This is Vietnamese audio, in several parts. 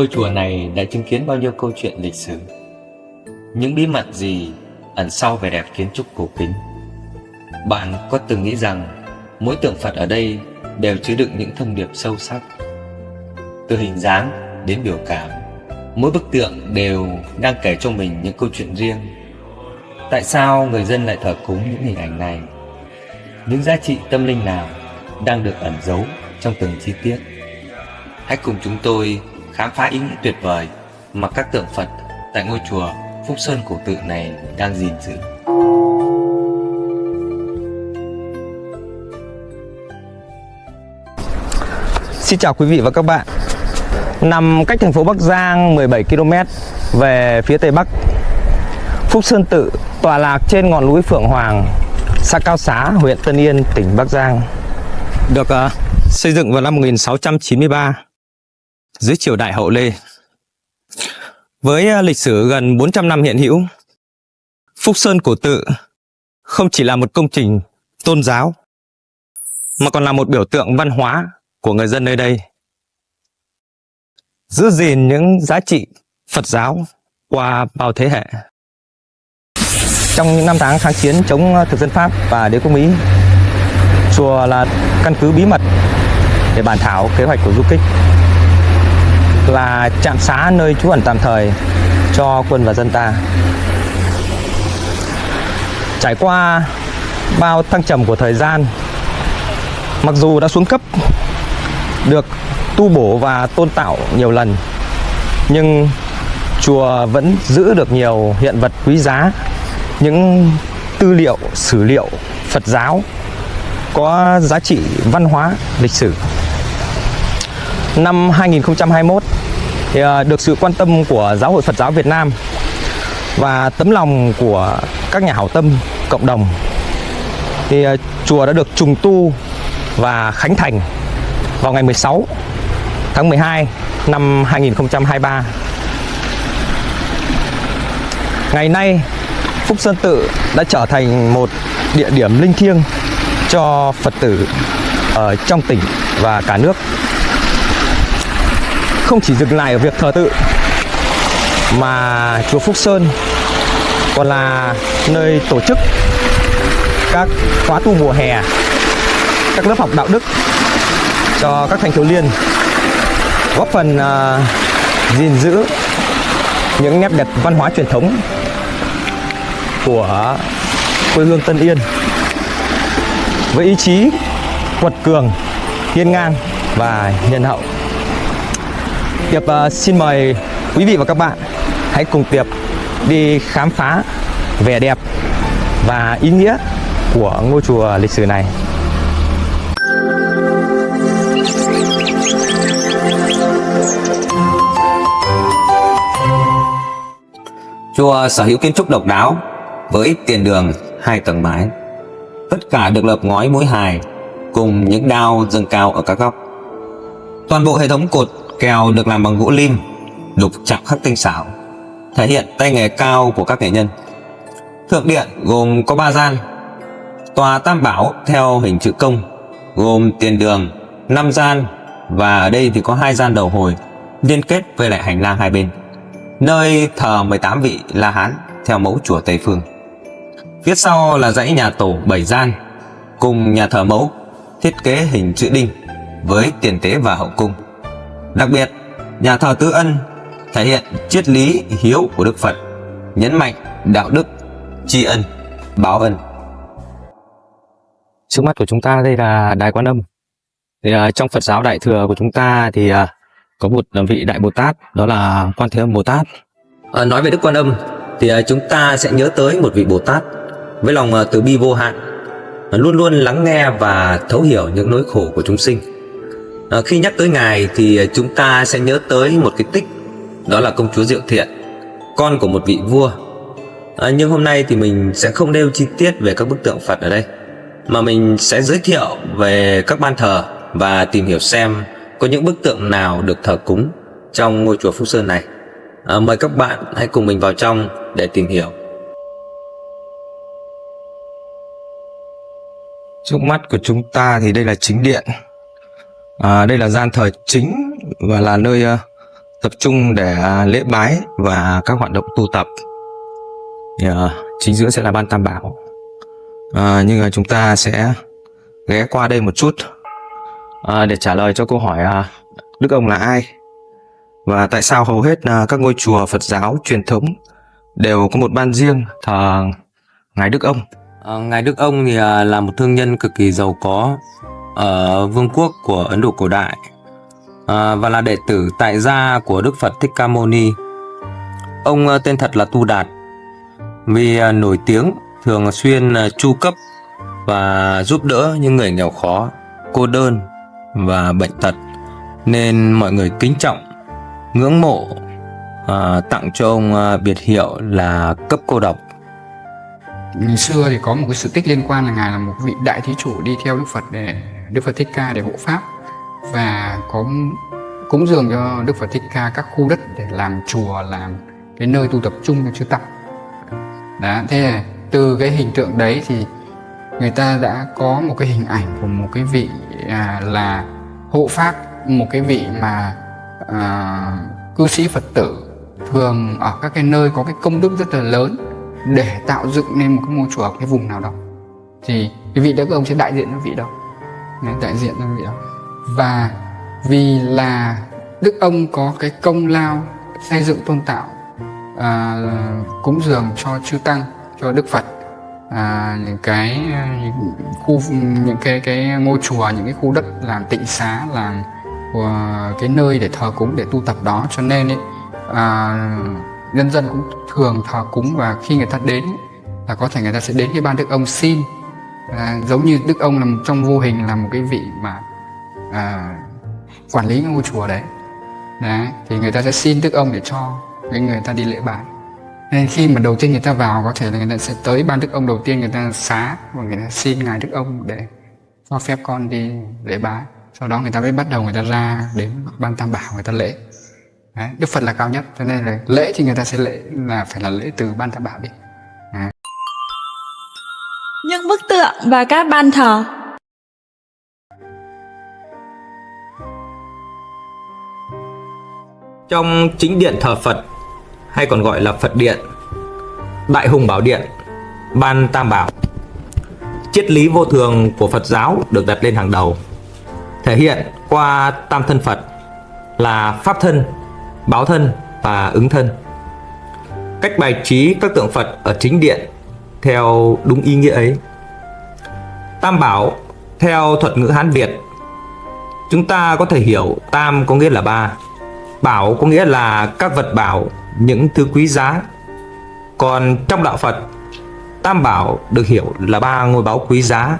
Ngôi chùa này đã chứng kiến bao nhiêu câu chuyện lịch sử, những bí mật gì ẩn sau vẻ đẹp kiến trúc cổ kính. Bạn có từng nghĩ rằng mỗi tượng Phật ở đây đều chứa đựng những thông điệp sâu sắc? Từ hình dáng đến biểu cảm, mỗi bức tượng đều đang kể cho mình những câu chuyện riêng. Tại sao người dân lại thờ cúng những hình ảnh này? Những giá trị tâm linh nào đang được ẩn giấu trong từng chi tiết? Hãy cùng chúng tôi khám phá ý nghĩa tuyệt vời mà các tượng Phật tại ngôi chùa Phúc Sơn cổ tự này đang gìn giữ. Xin chào quý vị và các bạn. Nằm cách thành phố Bắc Giang 17 km về phía tây bắc, Phúc Sơn Tự tọa lạc trên ngọn núi Phượng Hoàng, xã Cao Xá, huyện Tân Yên, tỉnh Bắc Giang. Được xây dựng vào năm 1693 dưới triều đại Hậu Lê. Với lịch sử gần 400 năm hiện hữu, Phúc Sơn cổ tự không chỉ là một công trình tôn giáo mà còn là một biểu tượng văn hóa của người dân nơi đây, giữ gìn những giá trị Phật giáo qua bao thế hệ. Trong những năm tháng kháng chiến chống thực dân Pháp và đế quốc Mỹ, chùa là căn cứ bí mật để bàn thảo kế hoạch của du kích, là trạm xá nơi trú ẩn tạm thời cho quân và dân ta. Trải qua bao thăng trầm của thời gian, mặc dù đã xuống cấp, được tu bổ và tôn tạo nhiều lần, nhưng chùa vẫn giữ được nhiều hiện vật quý giá, những tư liệu, sử liệu Phật giáo có giá trị văn hóa, lịch sử. Năm 2021, thì được sự quan tâm của Giáo hội Phật giáo Việt Nam và tấm lòng của các nhà hảo tâm cộng đồng, thì chùa đã được trùng tu và khánh thành vào ngày 16 tháng 12 năm 2023. Ngày nay, Phúc Sơn Tự đã trở thành một địa điểm linh thiêng cho Phật tử ở trong tỉnh và cả nước. Không chỉ dừng lại ở việc thờ tự, mà chùa Phúc Sơn còn là nơi tổ chức các khóa tu mùa hè, các lớp học đạo đức cho các thanh thiếu niên, góp phần gìn giữ những nét đẹp văn hóa truyền thống của quê hương Tân Yên với ý chí quật cường, hiên ngang và nhân hậu. Tiệp xin mời quý vị và các bạn hãy cùng Tiệp đi khám phá vẻ đẹp và ý nghĩa của ngôi chùa lịch sử này. Chùa sở hữu kiến trúc độc đáo với tiền đường 2 tầng mái, tất cả được lợp ngói mối hài cùng những đao dâng cao ở các góc. Toàn bộ hệ thống cột kèo được làm bằng gỗ lim, đục chạm khắc tinh xảo, thể hiện tay nghề cao của các nghệ nhân. Thượng điện gồm có 3 gian, tòa Tam Bảo theo hình chữ công gồm tiền đường 5 gian, và ở đây thì có 2 gian đầu hồi liên kết với lại hành lang hai bên, nơi thờ 18 vị La Hán theo mẫu chùa Tây Phương. Phía sau là dãy nhà tổ 7 gian cùng nhà thờ mẫu thiết kế hình chữ đinh với tiền tế và hậu cung. Đặc biệt, nhà thờ Tứ Ân thể hiện triết lý hiếu của Đức Phật, nhấn mạnh đạo đức, tri ân, báo ân. Trước mắt của chúng ta đây là Đài Quan Âm. Thì trong Phật giáo Đại thừa của chúng ta thì có một vị Đại Bồ Tát, đó là Quan Thế Âm Bồ Tát. Nói về Đức Quan Âm thì chúng ta sẽ nhớ tới một vị Bồ Tát với lòng từ bi vô hạn, luôn luôn lắng nghe và thấu hiểu những nỗi khổ của chúng sinh. Khi nhắc tới Ngài thì chúng ta sẽ nhớ tới một cái tích, đó là công chúa Diệu Thiện, con của một vị vua. Nhưng hôm nay thì mình sẽ không nêu chi tiết về các bức tượng Phật ở đây, mà mình sẽ giới thiệu về các ban thờ và tìm hiểu xem có những bức tượng nào được thờ cúng trong ngôi chùa Phúc Sơn này. Mời các bạn hãy cùng mình vào trong để tìm hiểu. Trước mắt của chúng ta thì đây là chính điện. Đây là gian thờ chính và là nơi tập trung để lễ bái và các hoạt động tu tập. Thì, chính giữa sẽ là Ban Tam Bảo. Nhưng mà chúng ta sẽ ghé qua đây một chút để trả lời cho câu hỏi Đức ông là ai và tại sao hầu hết các ngôi chùa Phật giáo truyền thống đều có một ban riêng thờ Ngài Đức ông. Ngài Đức ông thì là một thương nhân cực kỳ giàu có ở vương quốc của Ấn Độ cổ đại và là đệ tử tại gia của Đức Phật Thích Ca Mâu Ni. Ông tên thật là Tu Đạt, vì nổi tiếng thường xuyên chu cấp và giúp đỡ những người nghèo khó, cô đơn và bệnh tật, nên mọi người kính trọng, ngưỡng mộ, tặng cho ông biệt hiệu là cấp cô độc. Ngày xưa thì có một cái sự tích liên quan là Ngài là một vị đại thí chủ đi theo Đức Phật Thích Ca để hộ pháp, và có cúng dường cho Đức Phật Thích Ca các khu đất để làm chùa, làm cái nơi tu tập trung cho chư tăng. Đó, thế từ cái hình tượng đấy thì người ta đã có một cái hình ảnh của một cái vị là hộ pháp, một cái vị mà cư sĩ Phật tử thường ở các cái nơi có cái công đức rất là lớn để tạo dựng nên một cái ngôi chùa ở cái vùng nào đó, thì cái vị Đức ông sẽ đại diện cho vị đó, đại diện cho vị đó. Và vì là Đức ông có cái công lao xây dựng tôn tạo, cúng dường cho chư tăng, cho Đức Phật, những cái ngôi chùa, những cái khu đất làm tịnh xá, làm cái nơi để thờ cúng, để tu tập đó, cho nên ấy, nhân dân cũng thường thờ cúng. Và khi người ta đến là có thể người ta sẽ đến cái ban Đức ông xin, giống như Đức ông là trong vô hình là một cái vị mà quản lý cái ngôi chùa đấy. Thì người ta sẽ xin Đức ông để cho người ta đi lễ bái. Nên khi mà đầu tiên người ta vào, có thể là người ta sẽ tới ban Đức ông đầu tiên, người ta xá và người ta xin Ngài Đức ông để cho phép con đi lễ bái. Sau đó người ta mới bắt đầu người ta ra đến ban Tam Bảo, người ta lễ. Đấy, Đức Phật là cao nhất, cho nên là lễ thì người ta sẽ lễ là phải là lễ từ ban Tam Bảo đi. Những bức tượng và các ban thờ. Trong chính điện thờ Phật, hay còn gọi là Phật Điện, Đại Hùng Bảo Điện, Ban Tam Bảo, triết lý vô thường của Phật giáo được đặt lên hàng đầu, thể hiện qua tam thân Phật là Pháp thân, Báo thân và Ứng thân. Cách bài trí các tượng Phật ở chính điện theo đúng ý nghĩa ấy. Tam Bảo theo thuật ngữ Hán Việt, chúng ta có thể hiểu tam có nghĩa là ba, bảo có nghĩa là các vật bảo, những thứ quý giá. Còn trong đạo Phật, Tam Bảo được hiểu là ba ngôi báu quý giá,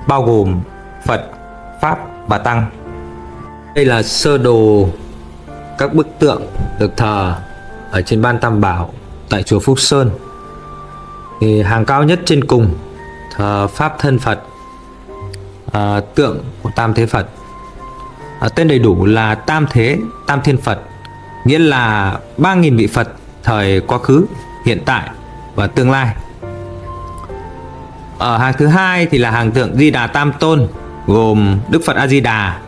bao gồm Phật, Pháp và Tăng. Đây là sơ đồ các bức tượng được thờ ở trên Ban Tam Bảo tại chùa Phúc Sơn. Thì hàng cao nhất trên cùng thờ Pháp thân Phật, tượng của Tam Thế Phật. Tên đầy đủ là Tam Thế Tam Thiên Phật, nghĩa là 3.000 vị Phật thời quá khứ, hiện tại và tương lai. Ở hàng thứ hai thì là hàng tượng Di Đà Tam Tôn, gồm Đức Phật A Di Đà,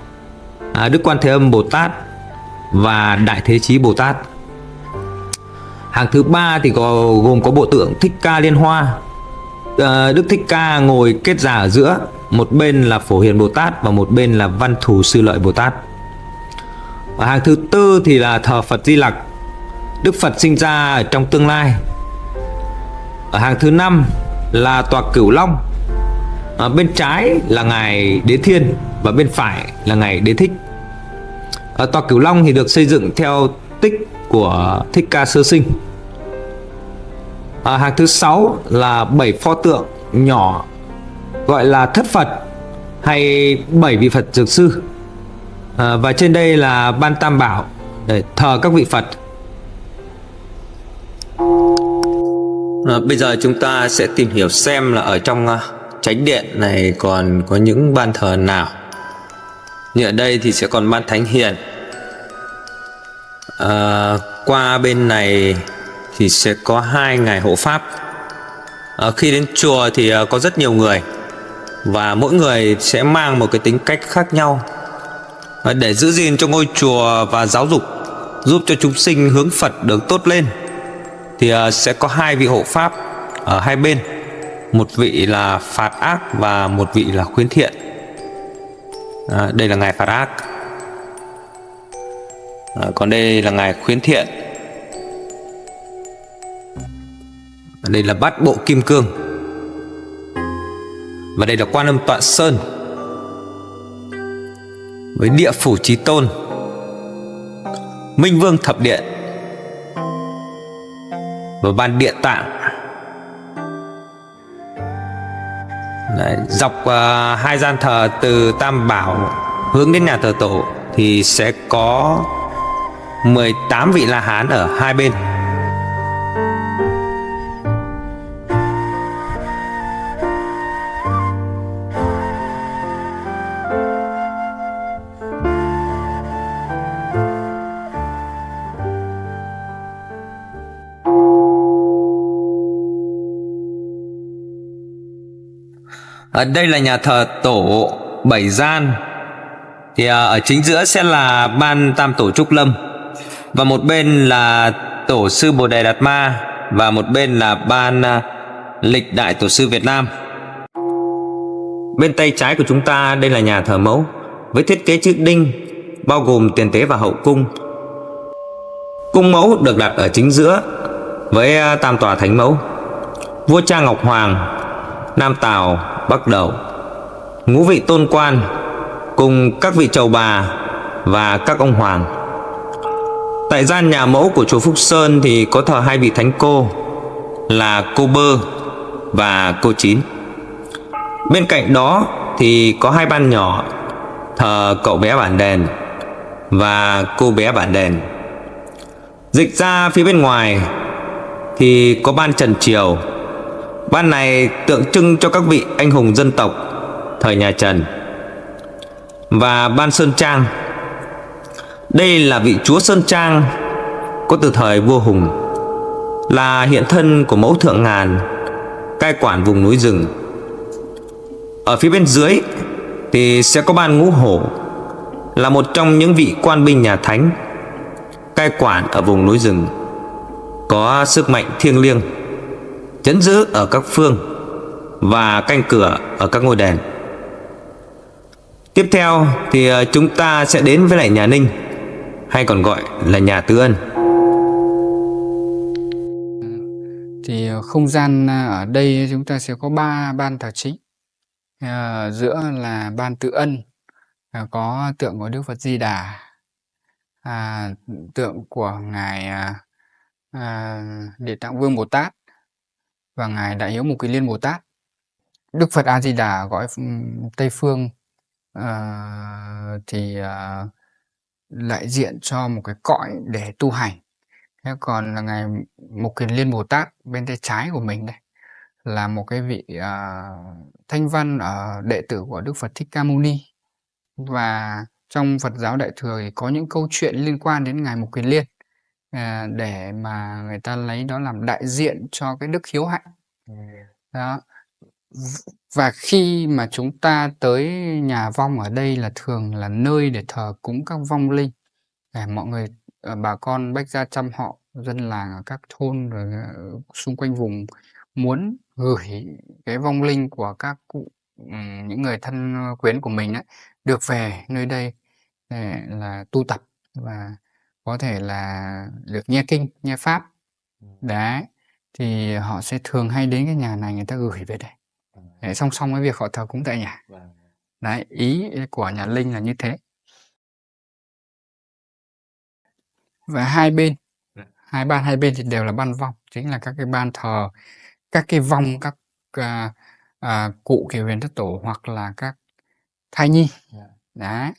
Đức Quan Thế Âm Bồ Tát và Đại Thế Chí Bồ Tát. Hàng thứ ba thì gồm có bộ tượng Thích Ca Liên Hoa. Đức Thích Ca ngồi kết già ở giữa, một bên là Phổ Hiền Bồ Tát và một bên là Văn Thù Sư Lợi Bồ Tát. Ở hàng thứ tư thì là thờ Phật Di Lặc, Đức Phật sinh ra ở trong tương lai. Ở hàng thứ năm là tòa Cửu Long, bên trái là Ngài Đế Thiên và bên phải là Ngài Đế Thích. Tòa Cửu Long thì được xây dựng theo tích của Thích Ca sơ sinh. Hàng thứ sáu là 7 pho tượng nhỏ gọi là Thất Phật hay 7 vị Phật Dược Sư. Và trên đây là Ban Tam Bảo để thờ các vị Phật. Bây giờ chúng ta sẽ tìm hiểu xem là ở trong chánh điện này còn có những ban thờ nào. Như ở đây thì sẽ còn ban Thánh Hiền. Qua bên này thì sẽ có 2 ngài hộ pháp. Khi đến chùa thì có rất nhiều người và mỗi người sẽ mang một cái tính cách khác nhau để giữ gìn cho ngôi chùa và giáo dục giúp cho chúng sinh hướng Phật được tốt lên, thì sẽ có hai vị hộ pháp ở hai bên, một vị là phạt ác và một vị là khuyến thiện. Đây là ngài phạt ác, còn đây là ngài khuyến thiện. Đây là bát bộ kim cương, và đây là Quan Âm Tọa Sơn với Địa Phủ Chí Tôn, Minh Vương Thập Điện và Ban Địa Tạng. Đấy, dọc hai gian thờ từ Tam Bảo hướng đến nhà thờ tổ thì sẽ có 18 vị La Hán ở hai bên. Ở đây là nhà thờ tổ 7 gian, thì ở chính giữa sẽ là Ban Tam Tổ Trúc Lâm, và một bên là Tổ sư Bồ Đề Đạt Ma, và một bên là Ban Lịch Đại Tổ sư Việt Nam. Bên tay trái của chúng ta đây là nhà thờ mẫu với thiết kế chữ đinh, bao gồm tiền tế và hậu cung. Cung mẫu được đặt ở chính giữa với tam tòa thánh mẫu, vua cha Ngọc Hoàng, Nam Tào, Bắc Đầu, ngũ vị tôn quan cùng các vị trầu bà và các ông hoàng. Tại gian nhà mẫu của chùa Phúc Sơn thì có thờ hai vị thánh cô là cô Bơ và cô Chín. Bên cạnh đó thì có hai ban nhỏ thờ cậu bé Bản Đèn và cô bé Bản Đèn. Dịch ra phía bên ngoài thì có ban Trần Triều. Ban này tượng trưng cho các vị anh hùng dân tộc thời nhà Trần. Và ban Sơn Trang, đây là vị chúa Sơn Trang có từ thời vua Hùng, là hiện thân của mẫu Thượng Ngàn, cai quản vùng núi rừng. Ở phía bên dưới thì sẽ có ban Ngũ Hổ, là một trong những vị quan binh nhà Thánh, cai quản ở vùng núi rừng, có sức mạnh thiêng liêng, trấn giữ ở các phương và canh cửa ở các ngôi đền. Tiếp theo thì chúng ta sẽ đến với lại nhà Ninh, hay còn gọi là nhà Tứ Ân. Thì không gian ở đây chúng ta sẽ có 3 ban thờ chính. Giữa là ban Tự Ân, có tượng của Đức Phật Di Đà, tượng của ngài Địa Tạng Vương Bồ Tát và ngài Đại Hiếu Mục Kiền Liên Bồ Tát. Đức Phật A Di Đà gọi Tây phương thì đại diện cho một cái cõi để tu hành. Thế còn là ngài Mục Kiền Liên Bồ Tát bên tay trái của mình đây là một cái vị thanh văn ở đệ tử của Đức Phật Thích Ca Mâu Ni. Và trong Phật giáo Đại thừa thì có những câu chuyện liên quan đến ngài Mục Kiền Liên để mà người ta lấy đó làm đại diện cho cái đức hiếu hạnh. Đó. Và khi mà chúng ta tới nhà vong ở đây là thường là nơi để thờ cúng các vong linh, để mọi người bà con Bách Gia Chăm họ, dân làng ở các thôn rồi xung quanh vùng muốn gửi cái vong linh của các cụ, những người thân quyến của mình ấy, được về nơi đây để là tu tập và có thể là được nghe kinh, nghe pháp. Đấy, thì họ sẽ thường hay đến cái nhà này người ta gửi về đây. Để song song với việc họ thờ cúng tại nhà. Đấy, ý của nhà Linh là như thế. Và hai bên, hai bên thì đều là ban vong, chính là các cái ban thờ các cái vong các cụ Kiều Huyền Thất Tổ hoặc là các thai nhi. Đấy.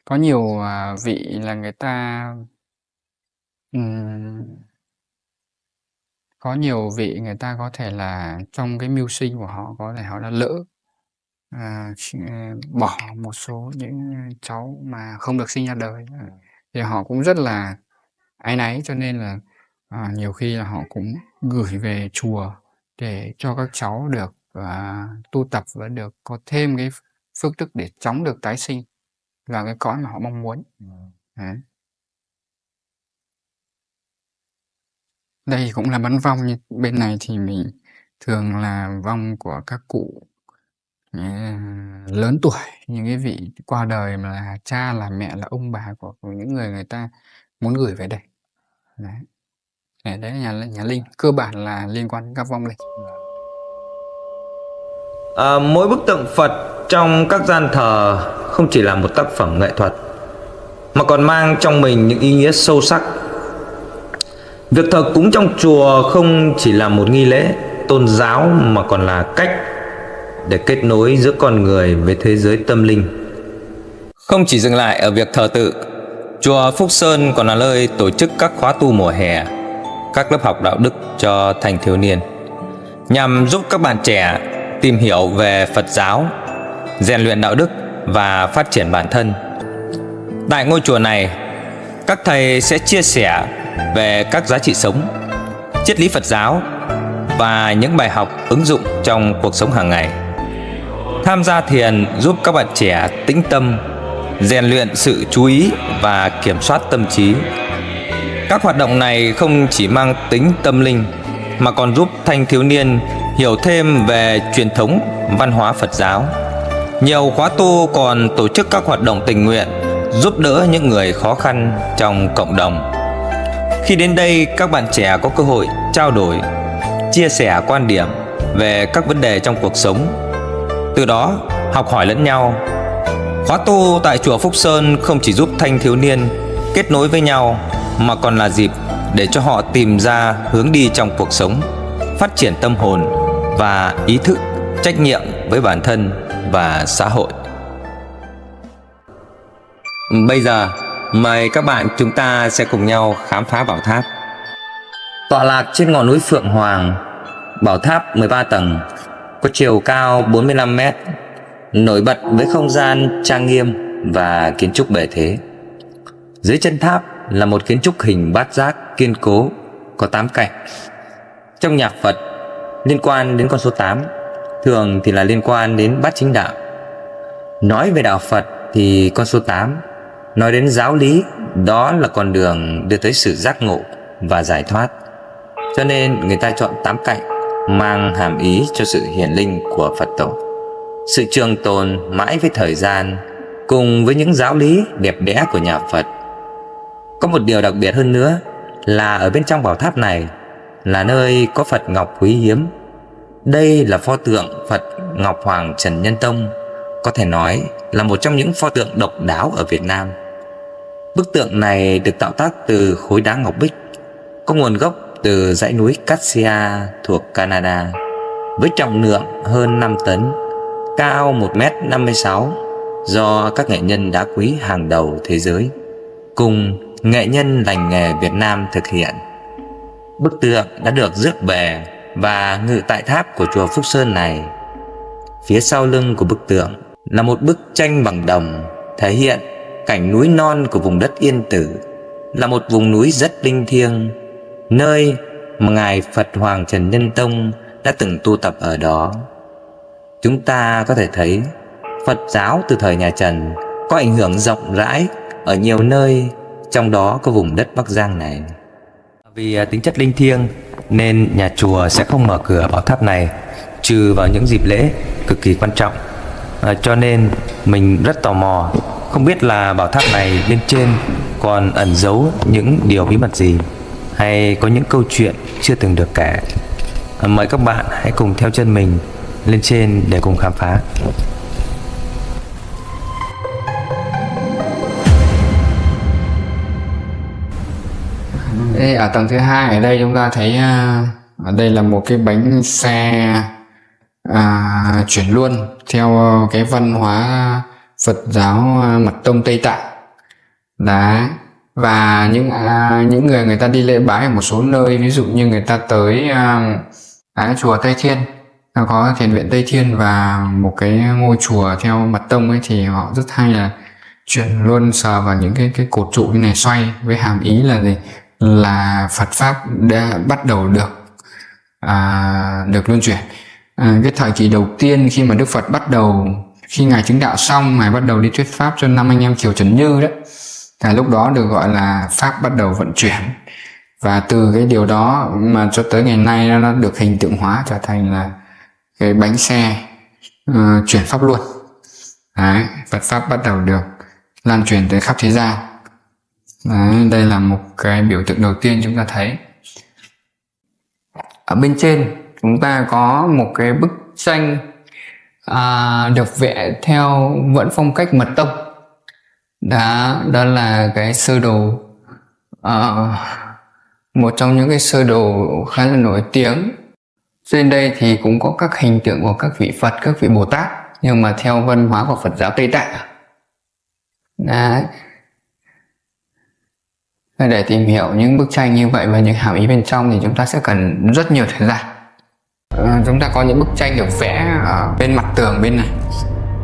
Có nhiều vị là người ta có nhiều vị người ta có thể là trong cái mưu sinh của họ có thể họ đã lỡ bỏ một số những cháu mà không được sinh ra đời, thì họ cũng rất là áy náy, cho nên là nhiều khi là họ cũng gửi về chùa để cho các cháu được tu tập và được có thêm cái phước đức để chóng được tái sinh vào cái cõi mà họ mong muốn. Đấy. Đây cũng là bắn vong, nhưng bên này thì mình thường là vong của các cụ lớn tuổi, những cái vị qua đời mà là cha, là mẹ, là ông bà của những người người ta muốn gửi về đây. Đấy. Đấy là nhà linh, cơ bản là liên quan đến các vong linh. Mỗi bức tượng Phật trong các gian thờ không chỉ là một tác phẩm nghệ thuật mà còn mang trong mình những ý nghĩa sâu sắc. Việc thờ cúng trong chùa không chỉ là một nghi lễ tôn giáo mà còn là cách để kết nối giữa con người với thế giới tâm linh. Không chỉ dừng lại ở việc thờ tự, chùa Phúc Sơn còn là nơi tổ chức các khóa tu mùa hè, các lớp học đạo đức cho thanh thiếu niên, nhằm giúp các bạn trẻ tìm hiểu về Phật giáo, rèn luyện đạo đức và phát triển bản thân. Tại ngôi chùa này, các thầy sẽ chia sẻ về các giá trị sống, triết lý Phật giáo và những bài học ứng dụng trong cuộc sống hàng ngày. Tham gia thiền giúp các bạn trẻ tĩnh tâm, rèn luyện sự chú ý và kiểm soát tâm trí. Các hoạt động này không chỉ mang tính tâm linh mà còn giúp thanh thiếu niên hiểu thêm về truyền thống văn hóa Phật giáo. Nhiều khóa tu còn tổ chức các hoạt động tình nguyện giúp đỡ những người khó khăn trong cộng đồng. Khi đến đây, các bạn trẻ có cơ hội trao đổi, chia sẻ quan điểm về các vấn đề trong cuộc sống, từ đó học hỏi lẫn nhau. Khóa tu tại chùa Phúc Sơn không chỉ giúp thanh thiếu niên kết nối với nhau mà còn là dịp để cho họ tìm ra hướng đi trong cuộc sống, phát triển tâm hồn và ý thức trách nhiệm với bản thân và xã hội. Bây giờ mời các bạn chúng ta sẽ cùng nhau khám phá bảo tháp. Tọa lạc trên ngọn núi Phượng Hoàng, bảo tháp 13 tầng có chiều cao 45 m, nổi bật với không gian trang nghiêm và kiến trúc bề thế. Dưới chân tháp là một kiến trúc hình bát giác kiên cố có 8 cạnh. Trong nhạc Phật, liên quan đến con số 8 thường thì là liên quan đến bát chính đạo. Nói về đạo Phật thì con số 8 nói đến giáo lý, đó là con đường đưa tới sự giác ngộ và giải thoát. Cho nên người ta chọn 8 cạnh mang hàm ý cho sự hiển linh của Phật tổ, sự trường tồn mãi với thời gian cùng với những giáo lý đẹp đẽ của nhà Phật. Có một điều đặc biệt hơn nữa là ở bên trong bảo tháp này là nơi có Phật ngọc quý hiếm. Đây là pho tượng Phật Ngọc Hoàng Trần Nhân Tông, có thể nói là một trong những pho tượng độc đáo ở Việt Nam. Bức tượng này được tạo tác từ khối đá ngọc bích, có nguồn gốc từ dãy núi Cassia thuộc Canada, với trọng lượng hơn 5 tấn, cao 1,56 m, do các nghệ nhân đá quý hàng đầu thế giới cùng nghệ nhân lành nghề Việt Nam thực hiện. Bức tượng đã được rước về và ngự tại tháp của chùa Phúc Sơn này. Phía sau lưng của bức tượng là một bức tranh bằng đồng thể hiện cảnh núi non của vùng đất Yên Tử, là một vùng núi rất linh thiêng, nơi mà Ngài Phật Hoàng Trần Nhân Tông đã từng tu tập ở đó. Chúng ta có thể thấy Phật giáo từ thời nhà Trần có ảnh hưởng rộng rãi ở nhiều nơi, trong đó có vùng đất Bắc Giang này. Vì tính chất linh thiêng nên nhà chùa sẽ không mở cửa bảo tháp này trừ vào những dịp lễ cực kỳ quan trọng. Cho nên mình rất tò mò, không biết là bảo tháp này bên trên còn ẩn giấu những điều bí mật gì, hay có những câu chuyện chưa từng được kể. Mời các bạn hãy cùng theo chân mình lên trên để cùng khám phá. Ở tầng thứ 2 ở đây chúng ta thấy ở đây là một cái bánh xe chuyển luân theo cái văn hóa Phật giáo Mật Tông Tây Tạng. Đấy. Và những người ta đi lễ bái ở một số nơi, ví dụ như người ta tới chùa Tây Thiên, có thiền viện Tây Thiên và một cái ngôi chùa theo Mật Tông ấy, thì họ rất hay là chuyển luân sờ vào những cái cột trụ như này, xoay với hàm ý là gì? Là Phật pháp đã bắt đầu được luân chuyển. Cái thời kỳ đầu tiên khi mà Đức Phật bắt đầu, khi Ngài chứng đạo xong, Ngài bắt đầu đi thuyết pháp cho 5 anh em triều Trần Như đấy, Lúc đó được gọi là Pháp bắt đầu vận chuyển, và từ cái điều đó mà cho tới ngày nay nó được hình tượng hóa trở thành là cái bánh xe chuyển pháp luân. Đấy, Phật Pháp bắt đầu được lan truyền tới khắp thế gian. Đấy, đây là một cái biểu tượng đầu tiên chúng ta thấy. Ở bên trên chúng ta có một cái bức tranh được vẽ theo vẫn phong cách mật tông. Đó là cái sơ đồ, một trong những cái sơ đồ khá là nổi tiếng. Trên đây thì cũng có các hình tượng của các vị Phật, các vị Bồ Tát, nhưng mà theo văn hóa của Phật giáo Tây Tạng. Đấy. Để tìm hiểu những bức tranh như vậy và những hàm ý bên trong thì chúng ta sẽ cần rất nhiều thời gian. Chúng ta có những bức tranh được vẽ ở bên mặt tường bên này,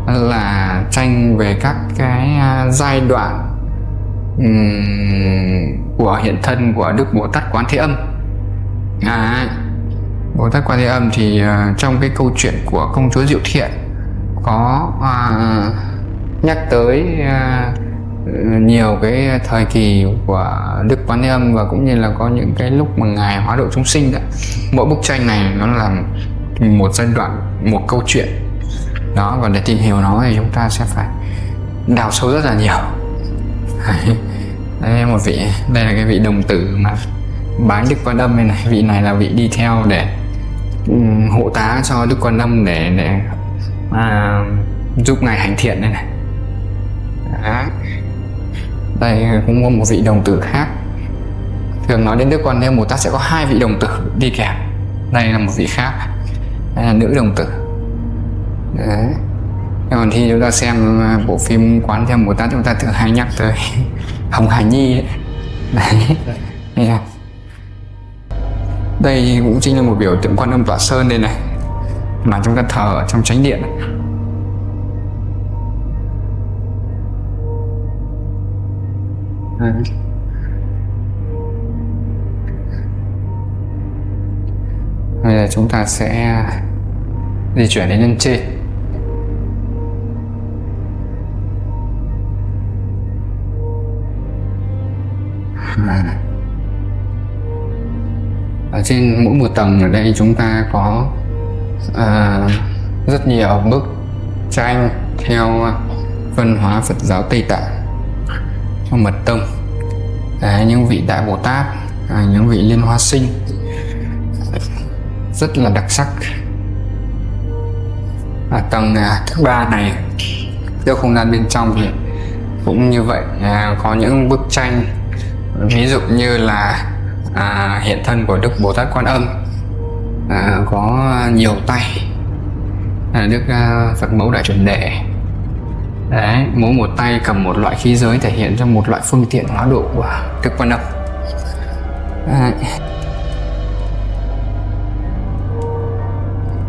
là tranh về các cái giai đoạn của hiện thân của Đức Bồ Tát Quán Thế Âm. Bồ Tát Quan Thế Âm thì trong cái câu chuyện của công chúa Diệu Thiện có nhắc tới nhiều cái thời kỳ của Đức Quán Thế Âm, và cũng như là có những cái lúc mà Ngài hóa độ chúng sinh đó. Mỗi bức tranh này nó là một giai đoạn, một câu chuyện đó, và để tìm hiểu nó thì chúng ta sẽ phải đào sâu rất là nhiều. Đây một vị, đây là cái vị đồng tử mà bái Đức Quan Âm này. Vị này là vị đi theo để hộ tá cho Đức Quan Âm để giúp Ngài hành thiện đây này. Đó. Đây cũng có một vị đồng tử khác. Thường nói đến Đức Quan Âm Bồ Tát sẽ có hai vị đồng tử đi kèm. Đây là một vị khác, đây là nữ đồng tử. Đấy. Còn khi chúng ta xem bộ phim Quán Thế Âm Bồ Tát, chúng ta thường hay nhắc tới Hồng Hải Nhi đấy. Đấy. Đây cũng chính là một biểu tượng Quan Âm Tọa Sơn đây này, mà chúng ta thờ ở trong chánh điện này. Bây giờ chúng ta sẽ di chuyển đến lên trên. Ở trên mỗi một tầng ở đây chúng ta có rất nhiều bức tranh theo văn hóa Phật giáo Tây Tạng, trong mật tông. Những vị Đại Bồ Tát, những vị Liên Hoa Sinh rất là đặc sắc. Tầng thứ ba này, theo không gian bên trong thì cũng như vậy, có những bức tranh ví dụ như là hiện thân của Đức Bồ Tát Quan Âm, có nhiều tay, Đức Phật Mẫu Đại Chuẩn Đề. Đấy, mỗi một tay cầm một loại khí giới thể hiện cho một loại phương tiện hóa độ của Đức Quan Âm. Đấy.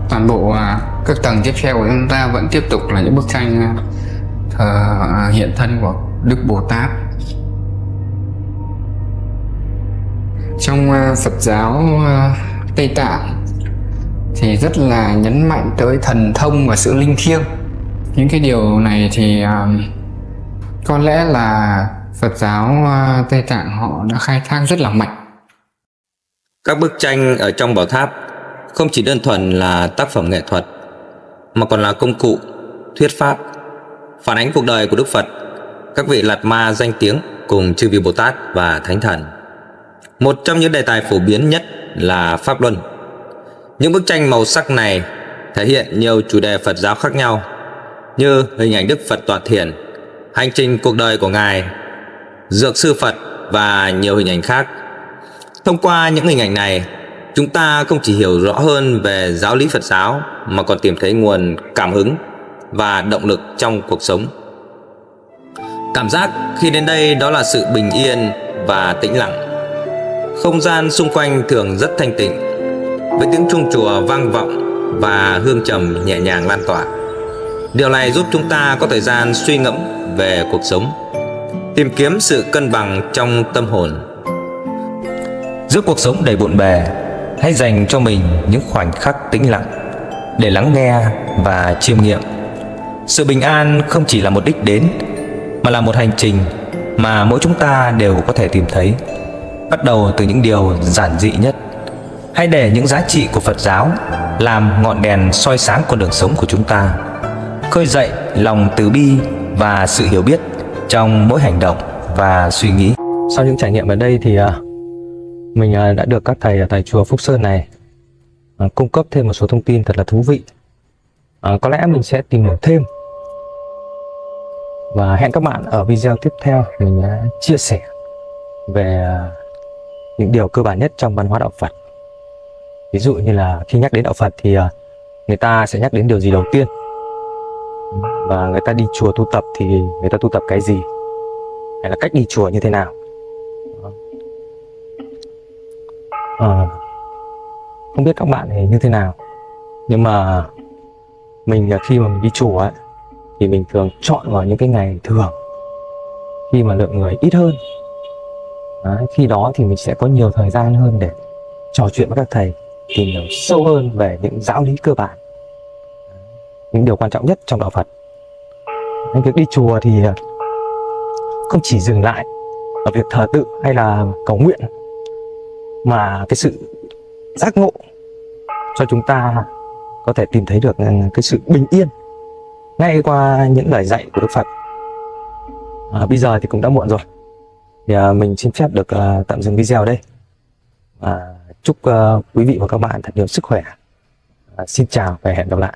Toàn bộ các tầng tiếp theo của chúng ta vẫn tiếp tục là những bức tranh hiện thân của Đức Bồ Tát. Trong Phật giáo Tây Tạng thì rất là nhấn mạnh tới thần thông và sự linh thiêng. Những cái điều này thì có lẽ là Phật giáo Tây Tạng họ đã khai thác rất là mạnh. Các bức tranh ở trong bảo tháp không chỉ đơn thuần là tác phẩm nghệ thuật, mà còn là công cụ thuyết pháp, phản ánh cuộc đời của Đức Phật, các vị Lạt Ma danh tiếng cùng chư vị Bồ Tát và Thánh Thần. Một trong những đề tài phổ biến nhất là Pháp Luân. Những bức tranh màu sắc này thể hiện nhiều chủ đề Phật giáo khác nhau, như hình ảnh Đức Phật tọa thiền, hành trình cuộc đời của Ngài, Dược Sư Phật và nhiều hình ảnh khác. Thông qua những hình ảnh này, chúng ta không chỉ hiểu rõ hơn về giáo lý Phật giáo, mà còn tìm thấy nguồn cảm hứng và động lực trong cuộc sống. Cảm giác khi đến đây đó là sự bình yên và tĩnh lặng. Không gian xung quanh thường rất thanh tịnh, với tiếng chuông chùa vang vọng và hương trầm nhẹ nhàng lan tỏa. Điều này giúp chúng ta có thời gian suy ngẫm về cuộc sống, tìm kiếm sự cân bằng trong tâm hồn. Giữa cuộc sống đầy bộn bề, hãy dành cho mình những khoảnh khắc tĩnh lặng để lắng nghe và chiêm nghiệm. Sự bình an không chỉ là một đích đến, mà là một hành trình mà mỗi chúng ta đều có thể tìm thấy, bắt đầu từ những điều giản dị nhất. Hãy để những giá trị của Phật giáo làm ngọn đèn soi sáng con đường sống của chúng ta, khơi dậy lòng từ bi và sự hiểu biết trong mỗi hành động và suy nghĩ. Sau những trải nghiệm ở đây thì mình đã được các thầy ở tại chùa Phúc Sơn này cung cấp thêm một số thông tin thật là thú vị. Có lẽ mình sẽ tìm hiểu thêm, và hẹn các bạn ở video tiếp theo mình chia sẻ về những điều cơ bản nhất trong văn hóa đạo Phật. Ví dụ như là khi nhắc đến đạo Phật thì người ta sẽ nhắc đến điều gì đầu tiên, và người ta đi chùa tu tập thì người ta tu tập cái gì, hay là cách đi chùa như thế nào. Không biết các bạn thì như thế nào, nhưng mà mình khi mà mình đi chùa ấy, thì mình thường chọn vào những cái ngày thường khi mà lượng người ít hơn. Đấy, khi đó thì mình sẽ có nhiều thời gian hơn để trò chuyện với các thầy, tìm hiểu sâu hơn về những giáo lý cơ bản, những điều quan trọng nhất trong đạo Phật. Nên việc đi chùa thì không chỉ dừng lại ở việc thờ tự hay là cầu nguyện, mà cái sự giác ngộ cho chúng ta có thể tìm thấy được cái sự bình yên ngay qua những lời dạy của Đức Phật. Bây giờ thì cũng đã muộn rồi, thì mình xin phép được tạm dừng video ở đây. Chúc quý vị và các bạn thật nhiều sức khỏe. Xin chào và hẹn gặp lại.